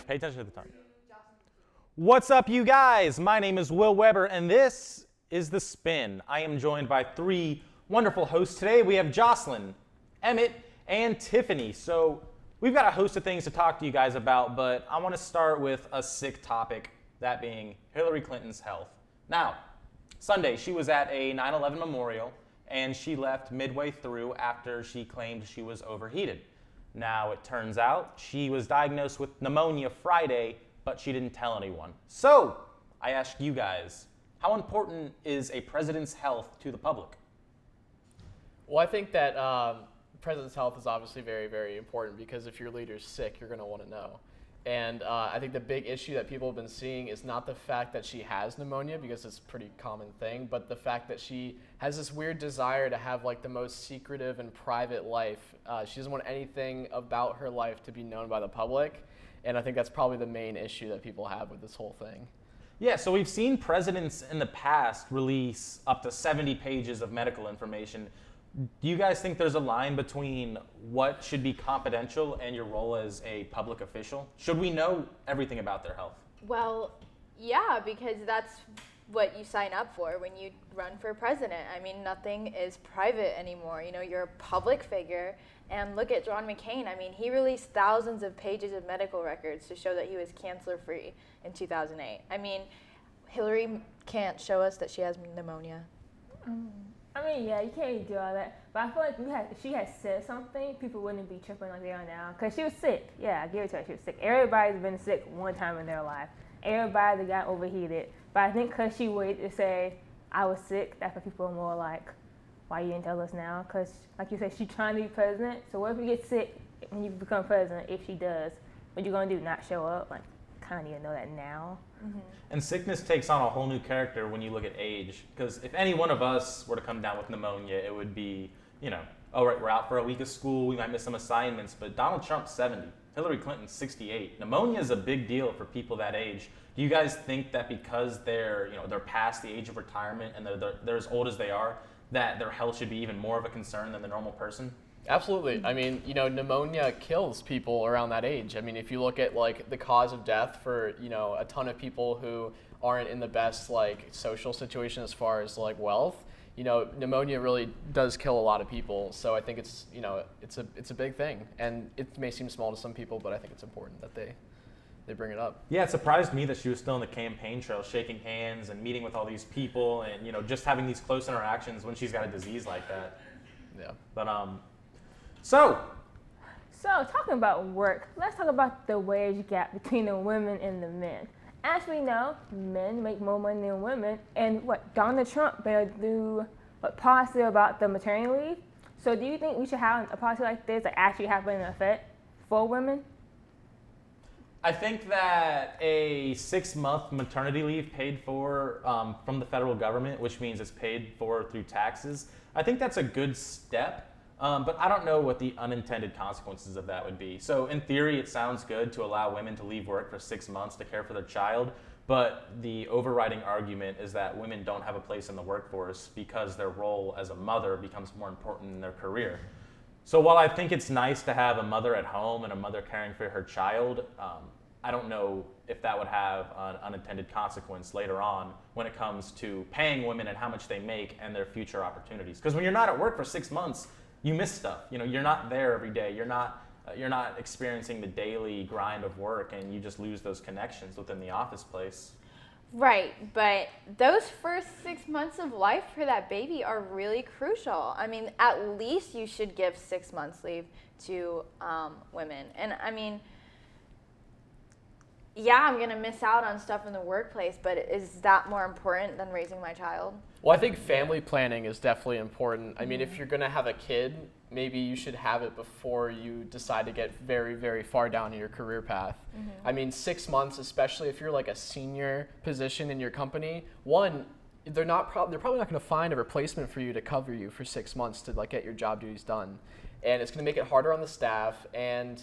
Pay attention to the time. What's up, you guys? My name is Will Weber, and this is The Spin. I am joined by three wonderful hosts today. We have Jocelyn, Emmett, and Tiffany. So we've got a host of things to talk to you guys about, but I want to start with a sick topic, that being Hillary Clinton's health. Now, Sunday, she was at a 9/11 memorial, and she left midway through after she claimed she was overheated. Now, it turns out she was diagnosed with pneumonia Friday, but she didn't tell anyone. So, I ask you guys, how important is a president's health to the public? Well, I think that president's health is obviously very, very important because if your leader's sick, you're going to want to know. And I think the big issue that people have been seeing is not the fact that she has pneumonia, because it's a pretty common thing, but the fact that she has this weird desire to have like the most secretive and private life. She doesn't want anything about her life to be known by the public. And I think that's probably the main issue that people have with this whole thing. Yeah, so we've seen presidents in the past release up to 70 pages of medical information. Do you guys think there's a line between what should be confidential and your role as a public official? Should we know everything about their health? Well, yeah, because that's what you sign up for when you run for president. I mean, nothing is private anymore. You know, you're a public figure. And look at John McCain. I mean, he released thousands of pages of medical records to show that he was cancer-free in 2008. I mean, Hillary can't show us that she has pneumonia. I mean, yeah, you can't do all that. But I feel like if she had said something, people wouldn't be tripping like they are now. Because she was sick. Yeah, I give it to her. She was sick. Everybody's been sick one time in their life. Everybody got overheated. But I think because she waited to say, I was sick, that's why people are more like, why you didn't tell us now? Because, like you said, she's trying to be president. So what if you get sick when you become president, if she does? What you going to do, not show up? Like, kind of need to know that now. Mm-hmm. And sickness takes on a whole new character when you look at age. Because if any one of us were to come down with pneumonia, it would be, you know, oh, right, we're out for a week of school, we might miss some assignments. But Donald Trump's 70, Hillary Clinton's 68. Pneumonia is a big deal for people that age. Do you guys think that because they're past the age of retirement and they're as old as they are, that their health should be even more of a concern than the normal person? Absolutely. I mean, pneumonia kills people around that age. I mean, if you look at like the cause of death for, a ton of people who aren't in the best like social situation as far as like wealth, pneumonia really does kill a lot of people. So I think it's a big thing, and it may seem small to some people, but I think it's important that they bring it up. Yeah, it surprised me that she was still in the campaign trail, shaking hands and meeting with all these people and, just having these close interactions when she's got a disease like that. Yeah. But, So talking about work, let's talk about the wage gap between the women and the men. As we know, men make more money than women, and Donald Trump better do policy about the maternity leave. So do you think we should have a policy like this that actually have an effect for women? I think that a 6-month maternity leave paid for from the federal government, which means it's paid for through taxes, I think that's a good step, but I don't know what the unintended consequences of that would be. So in theory, it sounds good to allow women to leave work for 6 months to care for their child, but the overriding argument is that women don't have a place in the workforce because their role as a mother becomes more important in their career. So while I think it's nice to have a mother at home and a mother caring for her child, I don't know if that would have an unintended consequence later on when it comes to paying women and how much they make and their future opportunities. Because when you're not at work for 6 months, you miss stuff. You're not there every day. You're not experiencing the daily grind of work, and you just lose those connections within the office place. Right, but those first 6 months of life for that baby are really crucial. I mean, at least you should give 6 months leave to women. And I mean, yeah, I'm going to miss out on stuff in the workplace, but is that more important than raising my child? Well, I think family planning is definitely important. I mean, if you're going to have a kid, maybe you should have it before you decide to get very, very far down in your career path. Mm-hmm. I mean, 6 months, especially if you're like a senior position in your company, they're probably not going to find a replacement for you to cover you for 6 months to like get your job duties done. And it's going to make it harder on the staff, and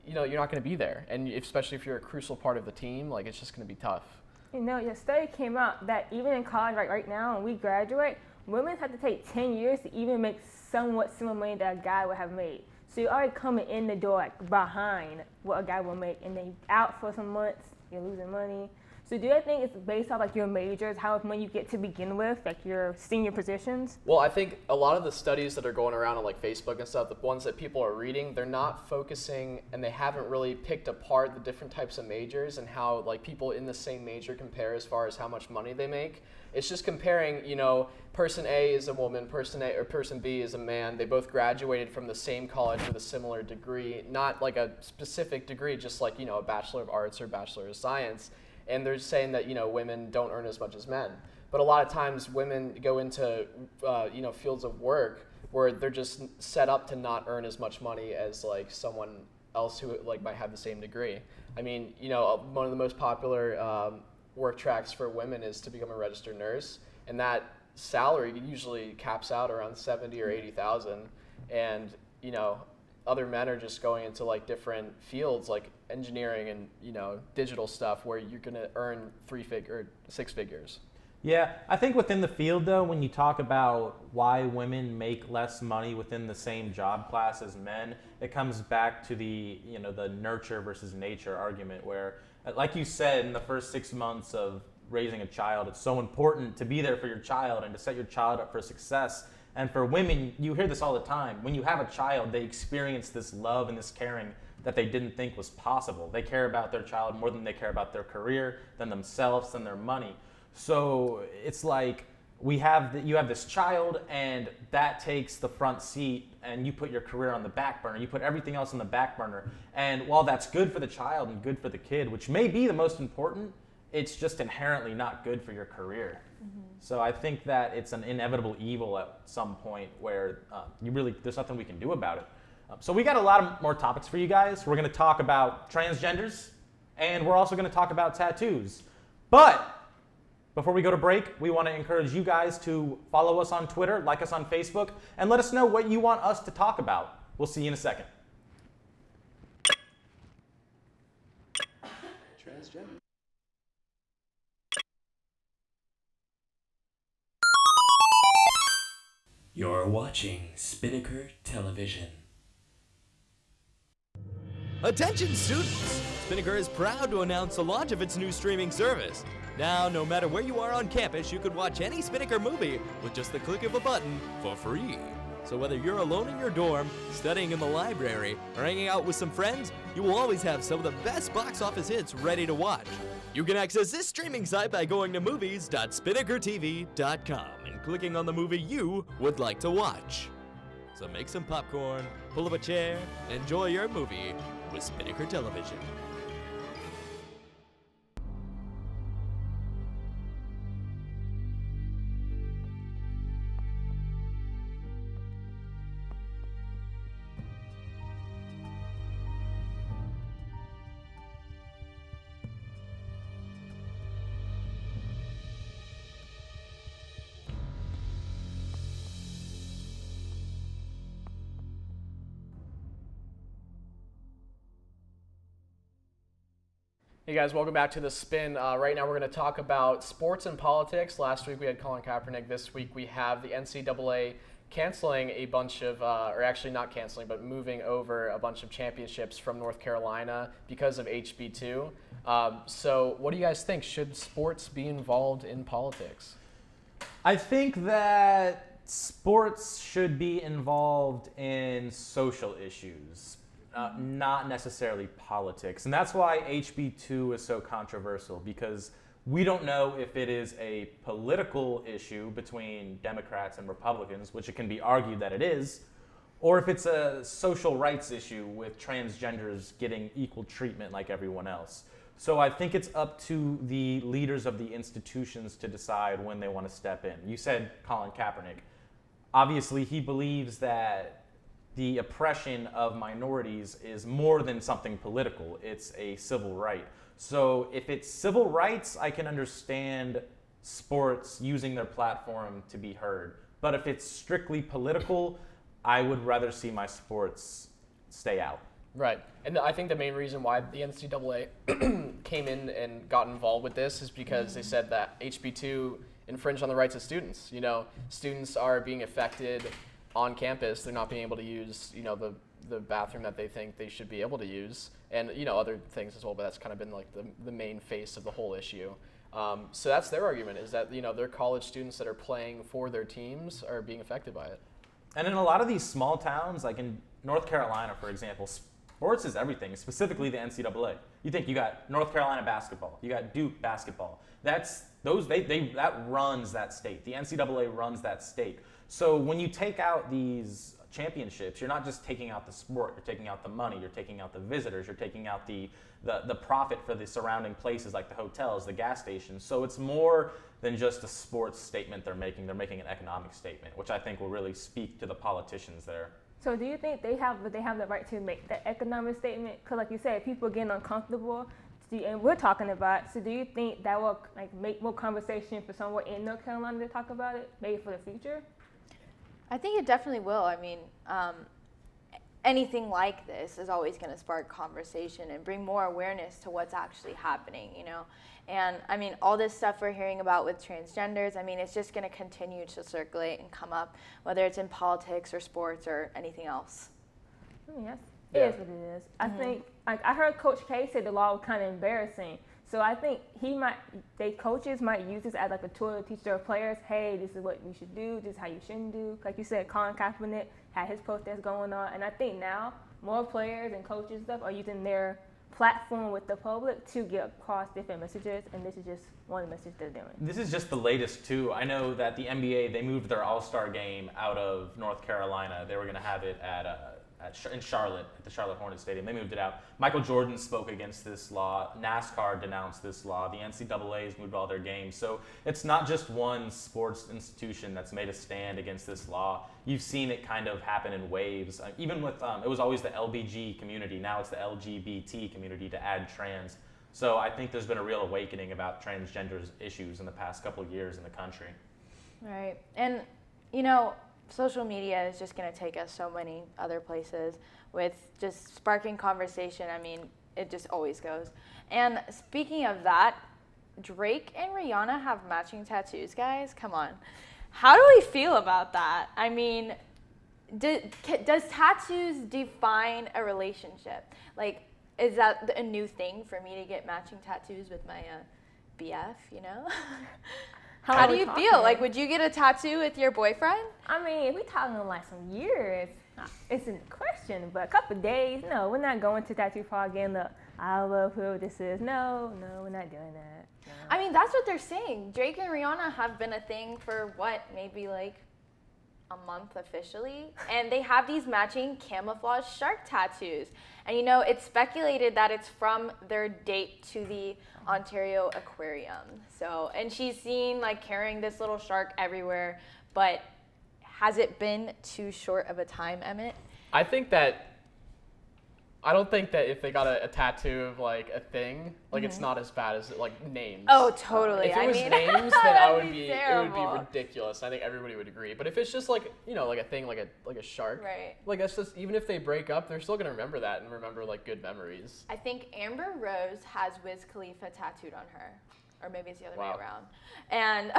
you're not going to be there. And especially if you're a crucial part of the team, like it's just going to be tough. Your study came out that even in college right now, when we graduate, women have to take 10 years to even make somewhat similar money that a guy would have made. So you're already coming in the door like behind what a guy will make, and then you're out for some months, you're losing money. So do you think it's based off like your majors, how much money you get to begin with, like your senior positions? Well, I think a lot of the studies that are going around on like Facebook and stuff, the ones that people are reading, they're not focusing and they haven't really picked apart the different types of majors and how like people in the same major compare as far as how much money they make. It's just comparing, you know, person A is a woman, person A or person B is a man. They both graduated from the same college with a similar degree, not like a specific degree, just like, you know, a Bachelor of Arts or Bachelor of Science. And they're saying that, you know, women don't earn as much as men. But a lot of times women go into, you know, fields of work where they're just set up to not earn as much money as like someone else who like might have the same degree. I mean, you know, one of the most popular work tracks for women is to become a registered nurse. And that salary usually caps out around 70 or 80,000. And, you know, other men are just going into like different fields like engineering and, you know, digital stuff where you're going to earn 6 figures. Yeah, I think within the field though, when you talk about why women make less money within the same job class as men, it comes back to the, you know, the nurture versus nature argument where, like you said, in the first 6 months of raising a child, it's so important to be there for your child and to set your child up for success. And for women, you hear this all the time. When you have a child, they experience this love and this caring that they didn't think was possible. They care about their child more than they care about their career, than themselves, than their money. So it's like you have this child, and that takes the front seat, and you put your career on the back burner. You put everything else on the back burner. And while that's good for the child and good for the kid, which may be the most important, it's just inherently not good for your career. Mm-hmm. So I think that it's an inevitable evil at some point where there's nothing we can do about it. So we got a lot of more topics for you guys. We're going to talk about transgenders, and we're also going to talk about tattoos. But before we go to break, we want to encourage you guys to follow us on Twitter, like us on Facebook, and let us know what you want us to talk about. We'll see you in a second. Transgender. You're watching Spinnaker Television. Attention students! Spinnaker is proud to announce the launch of its new streaming service. Now, no matter where you are on campus, you could watch any Spinnaker movie with just the click of a button for free. So whether you're alone in your dorm, studying in the library, or hanging out with some friends, you will always have some of the best box office hits ready to watch. You can access this streaming site by going to movies.spinnakertv.com and clicking on the movie you would like to watch. So make some popcorn, pull up a chair, and enjoy your movie with Spinnaker Television. Hey guys, welcome back to The Spin. Right now we're going to talk about sports and politics. Last week we had Colin Kaepernick. This week we have the NCAA canceling a bunch of, or actually not canceling, but moving over a bunch of championships from North Carolina because of HB2. So what do you guys think? Should sports be involved in politics? I think that sports should be involved in social issues. Not necessarily politics. And that's why HB2 is so controversial, because we don't know if it is a political issue between Democrats and Republicans, which it can be argued that it is, or if it's a social rights issue with transgenders getting equal treatment like everyone else. So I think it's up to the leaders of the institutions to decide when they want to step in. You said Colin Kaepernick. Obviously, he believes that the oppression of minorities is more than something political. It's a civil right. So if it's civil rights, I can understand sports using their platform to be heard. But if it's strictly political, I would rather see my sports stay out. Right. And I think the main reason why the NCAA came in and got involved with this is because they said that HB2 infringed on the rights of students. You know, students are being affected on campus. They're not being able to use, you know, the the bathroom that they think they should be able to use, and other things as well. But that's kind of been like the main face of the whole issue. So that's their argument, is that their college students that are playing for their teams are being affected by it. And in a lot of these small towns, like in North Carolina, for example, sports is everything, specifically the NCAA. You think you got North Carolina basketball, you got Duke basketball. That runs that state. The NCAA runs that state. So when you take out these championships, you're not just taking out the sport, you're taking out the money, you're taking out the visitors, you're taking out the profit for the surrounding places like the hotels, the gas stations. So it's more than just a sports statement they're making an economic statement, which I think will really speak to the politicians there. So do you think they have the right to make that economic statement? Because like you said, people are getting uncomfortable, and we're talking about it. So do you think that will make more conversation for someone in North Carolina to talk about it, maybe for the future? I think it definitely will. I mean, anything like this is always going to spark conversation and bring more awareness to what's actually happening, And I mean, all this stuff we're hearing about with transgenders, I mean, it's just going to continue to circulate and come up, whether it's in politics or sports or anything else. Yes, it is what it is. I think, I heard Coach K say the law was kind of embarrassing. So I think coaches might use this as like a tool to teach their players, hey, this is what we should do, this is how you shouldn't do. Like you said, Colin Kaepernick had his protest going on, and I think now more players and coaches and stuff are using their platform with the public to get across different messages, and this is just one of the messages they're doing. This is just the latest too. I know that the NBA, they moved their All-Star game out of North Carolina. They were going to have it in Charlotte, at the Charlotte Hornets Stadium. They moved it out. Michael Jordan spoke against this law. NASCAR denounced this law. The NCAA has moved all their games. So it's not just one sports institution that's made a stand against this law. You've seen it kind of happen in waves. Even with, it was always the LBG community. Now it's the LGBT community to add trans. So I think there's been a real awakening about transgender issues in the past couple of years in the country. Right. And, social media is just going to take us so many other places with just sparking conversation. I mean, it just always goes. And speaking of that, Drake and Rihanna have matching tattoos, guys. Come on. How do we feel about that? I mean, does tattoos define a relationship? Like, is that a new thing for me to get matching tattoos with my BF, How do you feel? Like, would you get a tattoo with your boyfriend? I mean, if we're talking like some years, it's in question. But a couple of days, no, we're not going to tattoo parlor getting the I love whoever this is. No, we're not doing that. No. I mean, that's what they're saying. Drake and Rihanna have been a thing for maybe like a month officially, and they have these matching camouflage shark tattoos. And it's speculated that it's from their date to the Ontario Aquarium. So, and she's seen carrying this little shark everywhere, but has it been too short of a time, Emmett? I don't think that if they got a tattoo of a thing, it's not as bad as names. Oh, totally. If it was names, then it would be ridiculous. I think everybody would agree. But if it's just a thing, like a shark, right? That's just, even if they break up, they're still gonna remember that and remember good memories. I think Amber Rose has Wiz Khalifa tattooed on her, or maybe it's the other way around. And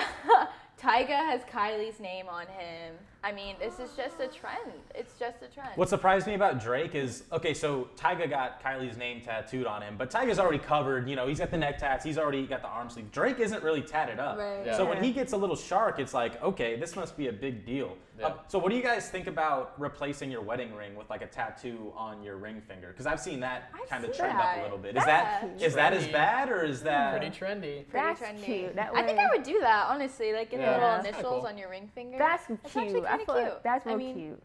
Tyga has Kylie's name on him. I mean, this is just a trend. It's just a trend. What surprised me about Drake is, okay, so Tyga got Kylie's name tattooed on him, but Tyga's already covered, he's got the neck tats, he's already got the arm sleeve. Drake isn't really tatted up. Right. Yeah. So when he gets a little shark, it's like, okay, this must be a big deal. Yeah. So what do you guys think about replacing your wedding ring with a tattoo on your ring finger? Because I've seen that kind of trend up a little bit. Is that as bad, or is that pretty trendy? That's trendy. cute. I think I would do that, honestly. Get the little That's initials cool. on your ring finger. That's actually cute. kind of cute. That's real cute.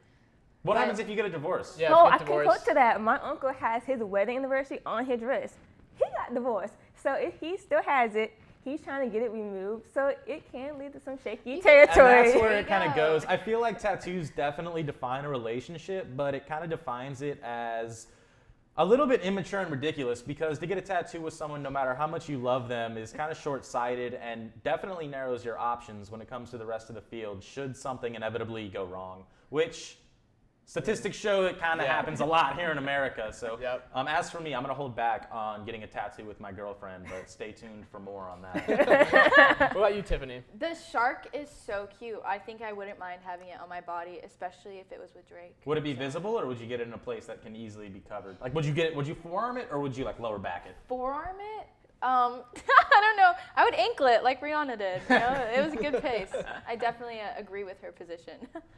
What happens if you get a divorce? Yeah, So if I you get can divorced. quote to that. My uncle has his wedding anniversary on his wrist. He got divorced. So if he still has it, he's trying to get it removed. So it can lead to some shaky territory. And that's where There it you kind of go. goes. I feel like tattoos definitely define a relationship, but it kind of defines it as a little bit immature and ridiculous, because to get a tattoo with someone, no matter how much you love them, is kind of short-sighted and definitely narrows your options when it comes to the rest of the field should something inevitably go wrong, which Statistics show it kind of happens a lot here in America. So as for me, I'm going to hold back on getting a tattoo with my girlfriend, but stay tuned for more on that. What about you, Tiffany? The shark is so cute. I think I wouldn't mind having it on my body, especially if it was with Drake. Would it be visible, or would you get it in a place that can easily be covered? Like, would you forearm it, or would you like lower back it? Forearm it? I don't know. I would ankle it like Rihanna did. You know? It was a good pace. I definitely agree with her position.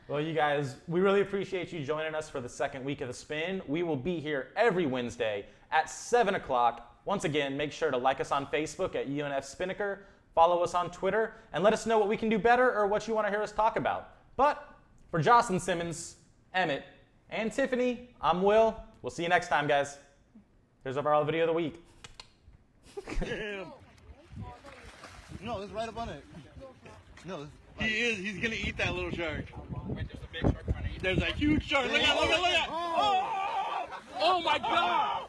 Well, you guys, we really appreciate you joining us for the second week of the Spin. We will be here every Wednesday at 7 o'clock. Once again, make sure to like us on Facebook at UNF Spinnaker, follow us on Twitter, and let us know what we can do better or what you want to hear us talk about. But for Jocelyn Simmons, Emmett, and Tiffany, I'm Will. We'll see you next time, guys. Here's our viral video of the week. No, it's right up on it. No, he is. He's gonna eat that little shark. Wait, there's a big shark trying to eat. There's a huge shark. Look at! Oh my God!